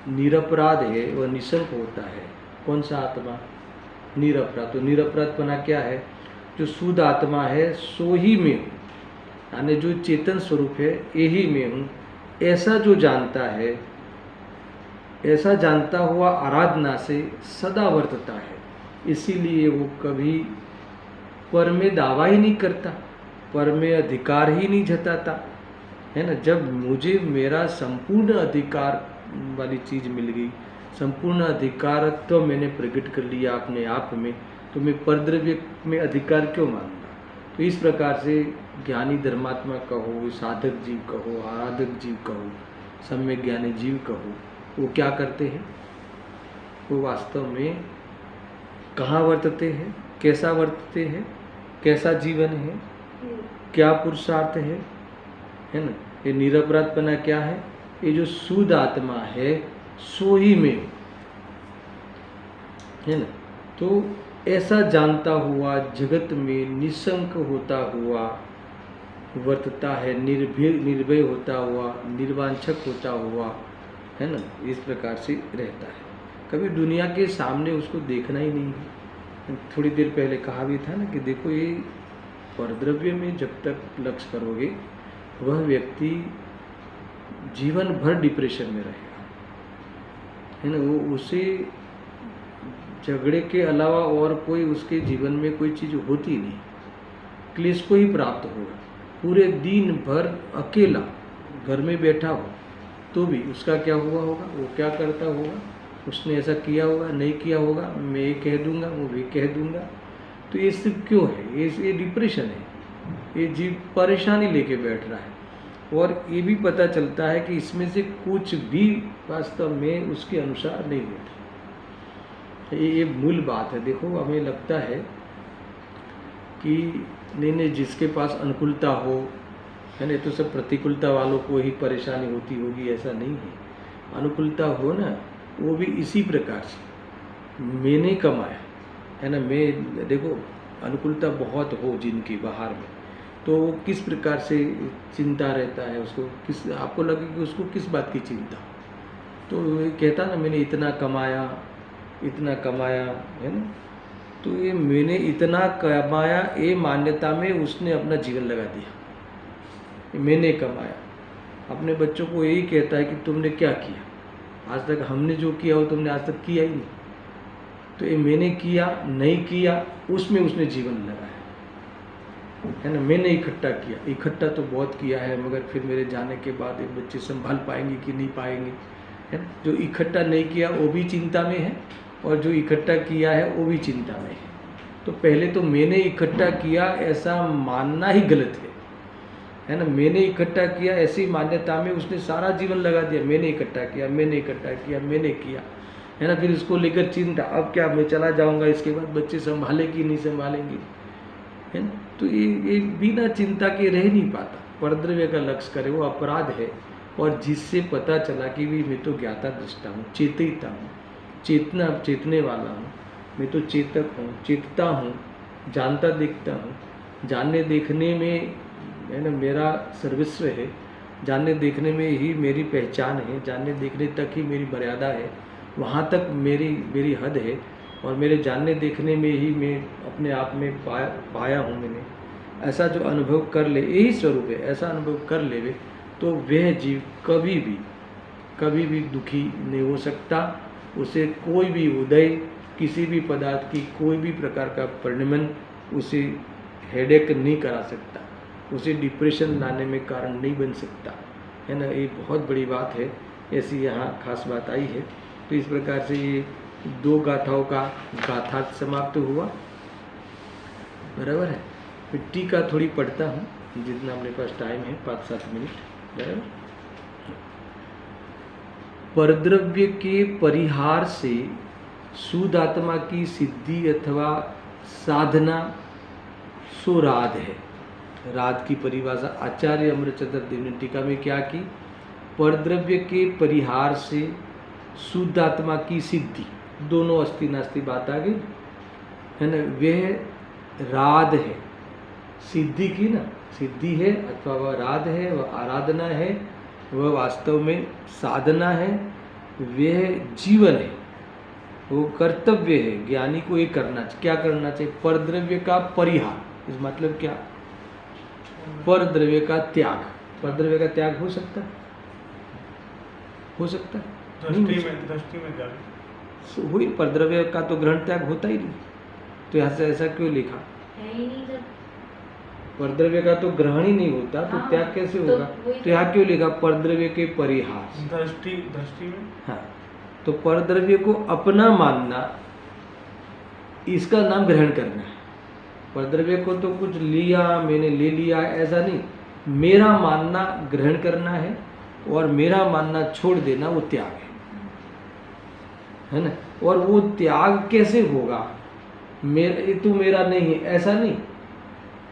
निरपराध है वह निशंक होता है। कौन सा आत्मा? निरपराध। तो निरपराधपना क्या है? जो शुद्ध आत्मा है सो ही मैं हूँ, यानी जो चेतन स्वरूप है यही मैं हूँ, ऐसा जो जानता है, ऐसा जानता हुआ आराधना से सदा वर्तता है। इसीलिए वो कभी पर में दावा ही नहीं करता, पर में अधिकार ही नहीं जताता, है ना। जब मुझे मेरा संपूर्ण अधिकार वाली चीज़ मिल गई, संपूर्ण अधिकार तो मैंने प्रकट कर लिया अपने आप में, तो मैं परद्रव्य में अधिकार क्यों मानूंगा? तो इस प्रकार से ज्ञानी धर्मात्मा कहो, साधक जीव कहो, आराधक जीव कहो, सम्यक ज्ञानी जीव कहो, वो क्या करते हैं? वो वास्तव में कहाँ वर्तते हैं, कैसा वर्तते हैं, कैसा जीवन है, क्या पुरुषार्थ है ना। ये निरपराधपना क्या है? ये जो शुद्ध आत्मा है सो ही में, है ना। तो ऐसा जानता हुआ जगत में निशंक होता हुआ वर्तता है, निर्भय होता हुआ, निर्वांछक होता हुआ, है ना। इस प्रकार से रहता है। कभी दुनिया के सामने उसको देखना ही नहीं है। थोड़ी देर पहले कहा भी था ना कि देखो, ये परद्रव्य में जब तक लक्ष्य करोगे वह व्यक्ति जीवन भर डिप्रेशन में रहेगा, है ना। वो उसे झगड़े के अलावा और कोई उसके जीवन में कोई चीज़ होती नहीं, क्लेश को ही प्राप्त होगा। पूरे दिन भर अकेला घर में बैठा हो तो भी उसका क्या हुआ होगा, वो क्या करता होगा, उसने ऐसा किया होगा, नहीं किया होगा, मैं ये कह दूंगा, वो भी कह दूंगा। तो ये सब क्यों है? ये डिप्रेशन है, ये जीव परेशानी लेके बैठ रहा है। और ये भी पता चलता है कि इसमें से कुछ भी वास्तव में उसके अनुसार नहीं होता। ये मूल बात है। देखो, हमें लगता है कि नहीं, जिसके पास अनुकूलता हो, है ना, तो सब प्रतिकूलता वालों को ही परेशानी होती होगी, ऐसा नहीं है। अनुकूलता हो ना, वो भी इसी प्रकार से मैंने कमाया, है ना। मैं देखो, अनुकूलता बहुत हो जिनकी बाहर में, तो किस प्रकार से चिंता रहता है उसको, किस आपको लगे कि उसको किस बात की चिंता, तो कहता ना मैंने इतना कमाया, है ना। तो ये मैंने इतना कमाया, ये मान्यता में उसने अपना जीवन लगा दिया। मैंने कमाया, अपने बच्चों को यही कहता है कि तुमने क्या किया, आज तक हमने जो किया वो तुमने आज तक किया ही नहीं। तो ये मैंने किया, नहीं किया, उसमें उसने जीवन लगाया, है ना। मैंने इकट्ठा किया, इकट्ठा तो बहुत किया है, मगर फिर मेरे जाने के बाद ये बच्चे संभाल पाएंगे कि नहीं पाएंगे, है ना। जो इकट्ठा नहीं किया वो भी चिंता में है, और जो इकट्ठा किया है वो भी चिंता में है। तो पहले तो मैंने इकट्ठा किया ऐसा मानना ही गलत है ना। मैंने इकट्ठा किया ऐसी मान्यता में उसने सारा जीवन लगा दिया, मैंने इकट्ठा किया, मैंने इकट्ठा किया, मैंने किया, है ना। फिर इसको लेकर चिंता, अब क्या मैं चला जाऊंगा, इसके बाद बच्चे संभाले कि नहीं संभालेंगे, है ना। तो ये बिना चिंता के रह नहीं पाता। परद्रव्य का लक्ष्य करे वो अपराध है। और जिससे पता चला कि भी मैं तो ज्ञाता दृष्टा हूँ, चेतिता हूँ, चेतने वाला हूँ, मैं तो चेतक हूँ, चेतता हूँ, जानता देखता हूँ, जानने देखने में, है ना, मेरा सर्वस्व है, जानने देखने में ही मेरी पहचान है, जानने देखने तक ही मेरी मर्यादा है, वहाँ तक मेरी हद है, और मेरे जानने देखने में ही मैं अपने आप में पाया हूँ मैंने। ऐसा जो अनुभव कर ले, यही स्वरूप है, ऐसा अनुभव कर ले तो वह जीव कभी भी दुखी नहीं हो सकता। उसे कोई भी उदय, किसी भी पदार्थ की कोई भी प्रकार का परिणमन उसे हेडेक नहीं करा सकता, उसे डिप्रेशन लाने में कारण नहीं बन सकता, है ना, ये बहुत बड़ी बात है, ऐसी यहाँ खास बात आई है। तो इस प्रकार से ये 2 गाथाओं का गाथार्थ समाप्त हुआ, बराबर है। फिर टीका थोड़ी पढ़ता हूँ, जितना अपने पास टाइम है, 5-7 मिनट, बराबर। परद्रव्य के परिहार से शुद्ध आत्मा की सिद्धि अथवा साधना सो राध है। राध की परिभाषा आचार्य अमृतचंद्र देव ने टीका में क्या की? परद्रव्य के परिहार से शुद्ध आत्मा की सिद्धि, दोनों अस्ति नास्ति बात आ गई, है ना, वह राध है। सिद्धि की ना, सिद्धि है अथवा वह राध है, वह आराधना है, वह वास्तव में साधना है, वह जीवन है, वो कर्तव्य है। ज्ञानी को ये करना चाहिए। क्या करना चाहिए? परद्रव्य का परिहार, इस मतलब क्या? परद्रव्य का त्याग। परद्रव्य का त्याग हो सकता है? हो सकता है? दृष्टि में त्याग हुई, परद्रव्य का तो ग्रहण त्याग होता ही नहीं, तो यहाँ से ऐसा क्यों लिखा? है ही नहीं जब परद्रव्य का तो ग्रहण ही नहीं होता, तो हाँ, त्याग कैसे तो होगा? वही तो यहाँ क्यों लिखा? परद्रव्य के परिहार। दृष्टि में, हाँ, तो परद्रव्य को अपना मानना, इसका नाम ग्रहण करना है। परद्रव्य को तो कुछ लिया, मैंने ले लिया, ऐसा नहीं। मेरा मानना ग्रहण करना है और मेरा मानना छोड़ देना, वो त्याग है ना। और वो त्याग कैसे होगा? तू मेरा नहीं है, ऐसा नहीं।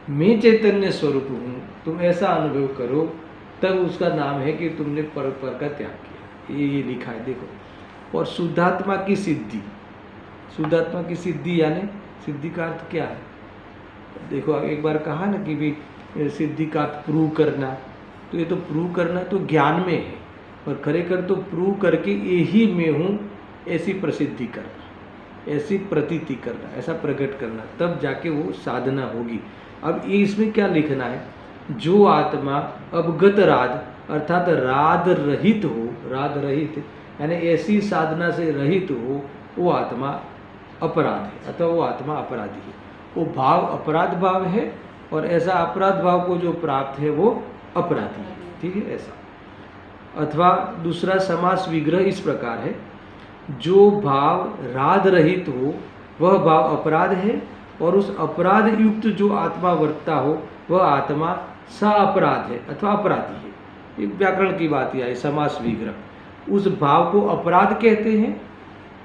मैं चैतन्य स्वरूप हूँ, तुम ऐसा अनुभव करो, तब उसका नाम है कि तुमने पर का त्याग किया। ये लिखा है, देखो। और शुद्धात्मा की सिद्धि, शुद्धात्मा की सिद्धि यानी सिद्धि का अर्थ क्या है? देखो, एक बार कहा ना कि भी सिद्धि का अर्थ प्रूव करना, तो ये तो प्रूव करना तो ज्ञान में है, और खरेखर तो प्रूव करके यही मैं हूँ ऐसी प्रसिद्धि करना, ऐसी प्रतीति करना, ऐसा प्रकट करना, तब जाके वो साधना होगी। अब ये इसमें क्या लिखना है? जो आत्मा अवगत राध अर्थात राध रहित हो, राध रहित यानी ऐसी साधना से रहित हो, वो आत्मा अपराध है, अथवा वो आत्मा अपराधी है। वो भाव अपराध भाव है, और ऐसा अपराध भाव को जो प्राप्त है वो अपराधी है। ठीक है, ऐसा। अथवा दूसरा समास विग्रह इस प्रकार है, जो भाव राध रहित हो वह भाव अपराध है, और उस अपराध युक्त जो आत्मा वर्तता हो वह आत्मा सा अपराध है अथवा अपराधी है। ये व्याकरण की बात यह है, समास विग्रह। उस भाव को अपराध कहते हैं,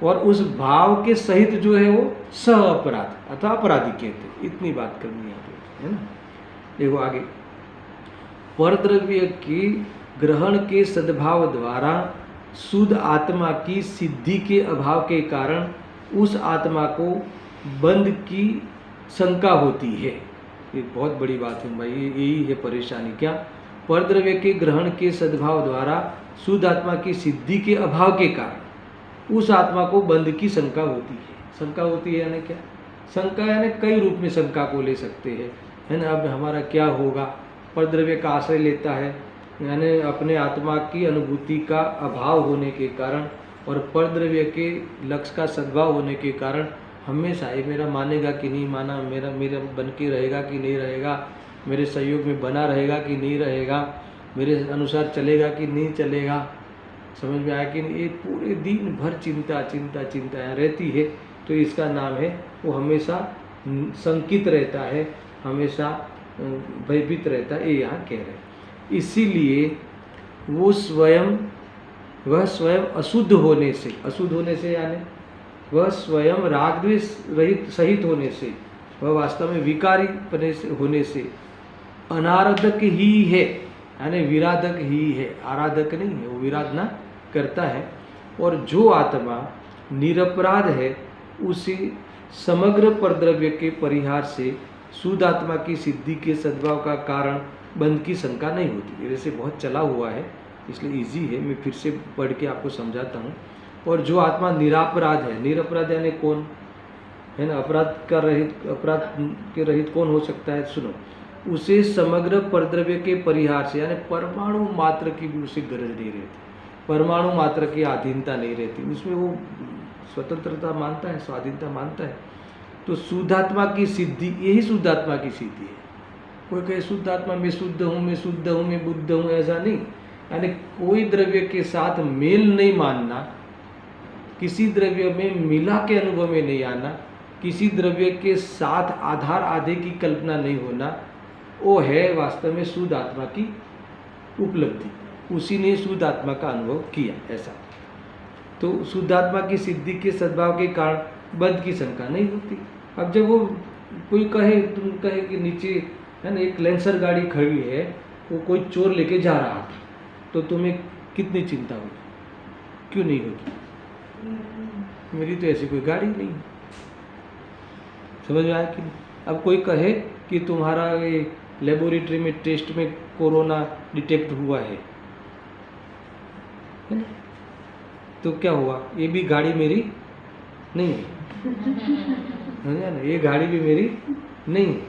और उस भाव के सहित जो है वो स अपराध अथवा अपराधी कहते हैं। इतनी बात करनी है ना। देखो आगे, परद्रव्य की ग्रहण के सद्भाव द्वारा शुद्ध आत्मा की सिद्धि के अभाव के कारण उस आत्मा को बंध की शंका होती है। ये बहुत बड़ी बात है भाई, यही है परेशानी। क्या? परद्रव्य के ग्रहण के सद्भाव द्वारा शुद्ध आत्मा की सिद्धि के अभाव के कारण उस आत्मा को बंध की शंका होती है। शंका होती है यानी क्या? शंका यानी कई रूप में शंका को ले सकते हैं, है ना। अब हमारा क्या होगा? परद्रव्य का आश्रय लेता है, यानी अपने आत्मा की अनुभूति का अभाव होने के कारण और परद्रव्य के लक्ष्य का सद्भाव होने के कारण हमेशा ये मेरा मानेगा कि नहीं माना, मेरा बन के रहेगा कि नहीं रहेगा, मेरे सहयोग में बना रहेगा कि नहीं रहेगा, मेरे अनुसार चलेगा कि नहीं चलेगा, समझ में आया कि नहीं। ये पूरे दिन भर चिंता चिंता चिंता रहती है, तो इसका नाम है वो हमेशा शंकित रहता है, हमेशा भयभीत रहता है, ये यहाँ कह रहे हैं। इसीलिए वह स्वयं अशुद्ध होने से, अशुद्ध होने से यानी वह स्वयं राग द्वेष रहित सहित होने से, वह वास्तव में विकारी होने से अनाराधक ही है, यानी विराधक ही है, आराधक नहीं है, वो विराधना करता है। और जो आत्मा निरपराध है उसे समग्र परद्रव्य के परिहार से शुद्ध आत्मा की सिद्धि के सद्भाव का कारण बंध की शंका नहीं होती। वैसे बहुत चला हुआ है, इसलिए इजी है, मैं फिर से पढ़ के आपको समझाता हूँ। और जो आत्मा निरापराध है, निरपराध यानी कौन है ना, अपराध के रहित कौन हो सकता है? सुनो, उसे समग्र परद्रव्य के परिहार से यानी परमाणु मात्र की भी उसे गरज नहीं रहती, परमाणु मात्र की अधीनता नहीं रहती, उसमें वो स्वतंत्रता मानता है, स्वाधीनता मानता है। तो शुद्धात्मा की सिद्धि, यही शुद्धात्मा की सिद्धि है। कोई कहे शुद्धात्मा मैं शुद्ध हूँ, मैं शुद्ध हूँ, मैं बुद्ध हूँ, ऐसा नहीं। यानी कोई द्रव्य के साथ मेल नहीं मानना, किसी द्रव्य में मिला के अनुभव में नहीं आना, किसी द्रव्य के साथ आधार आधे की कल्पना नहीं होना, वो है वास्तव में शुद्ध आत्मा की उपलब्धि। उसी ने शुद्ध आत्मा का अनुभव किया। ऐसा तो शुद्ध आत्मा की सिद्धि के सद्भाव के कारण बद्ध की शंका नहीं होती। अब जब वो कोई कहे, तुम कहे कि नीचे है ना एक लेंसर गाड़ी खड़ी है, वो कोई चोर लेके जा रहा था, तो तुम्हें कितनी चिंता होगी? क्यों नहीं होगी? मेरी तो ऐसी कोई गाड़ी नहीं है। समझ में आया कि नहीं? अब कोई कहे कि तुम्हारा ये लेबोरेटरी में टेस्ट में कोरोना डिटेक्ट हुआ है ना? तो क्या हुआ? ये भी गाड़ी मेरी नहीं है, समझा ना? ये गाड़ी भी मेरी नहीं है।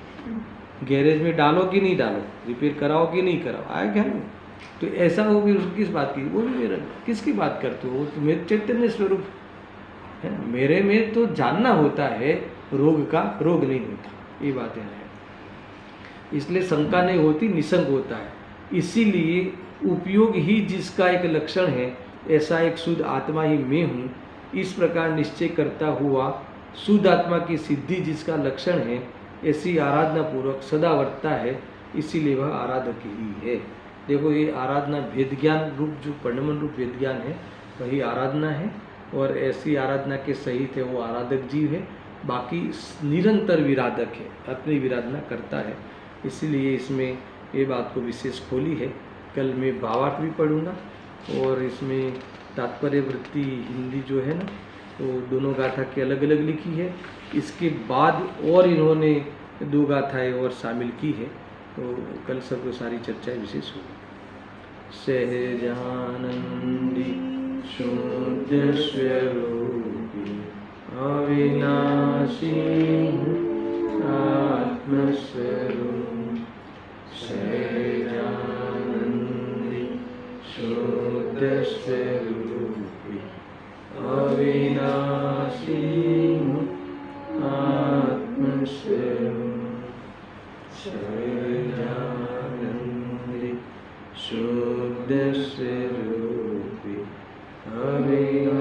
गैरेज में डालो कि नहीं डालो, रिपेयर कराओ कि नहीं कराओ, आया क्या नहीं? तो ऐसा हो भी किस बात की? वो भी मेरा, किसकी बात करते हो? वो तो मेरे चैतन्य स्वरूप है ना। मेरे में तो जानना होता है, रोग का रोग नहीं होता, ये बातें हैं। इसलिए शंका नहीं होती, निशंक होता है। इसीलिए उपयोग ही जिसका एक लक्षण है, ऐसा एक शुद्ध आत्मा ही मैं हूँ, इस प्रकार निश्चय करता हुआ शुद्ध आत्मा की सिद्धि जिसका लक्षण है, ऐसी आराधना पूर्वक सदा वर्तता है, इसीलिए वह आराधक ही है। देखो, ये आराधना भेद ज्ञान रूप, जो परिणमन रूप भेद ज्ञान है, वही आराधना है। और ऐसी आराधना के सहित है वो आराधक जीव है, बाकी निरंतर विराधक है, अपनी विराधना करता है। इसीलिए इसमें ये बात को विशेष खोली है। कल मैं भावार्थ भी पढ़ूंगा, और इसमें तात्पर्य वृत्ति हिंदी जो है ना, तो दोनों गाथा की अलग अलग लिखी है। इसके बाद और इन्होंने 2 गाथाएं और शामिल की है, तो कल सब सारी चर्चा विशेष होगी। सहजानंदी शुद्ध स्वरूपी अविनाशी आत्मस्वरूप, सहजानंदी शुद्ध स्वरूपी अविनाशी आत्मस्वरूप, सहजानंदी शुद्ध स्वरूपी अविनाशी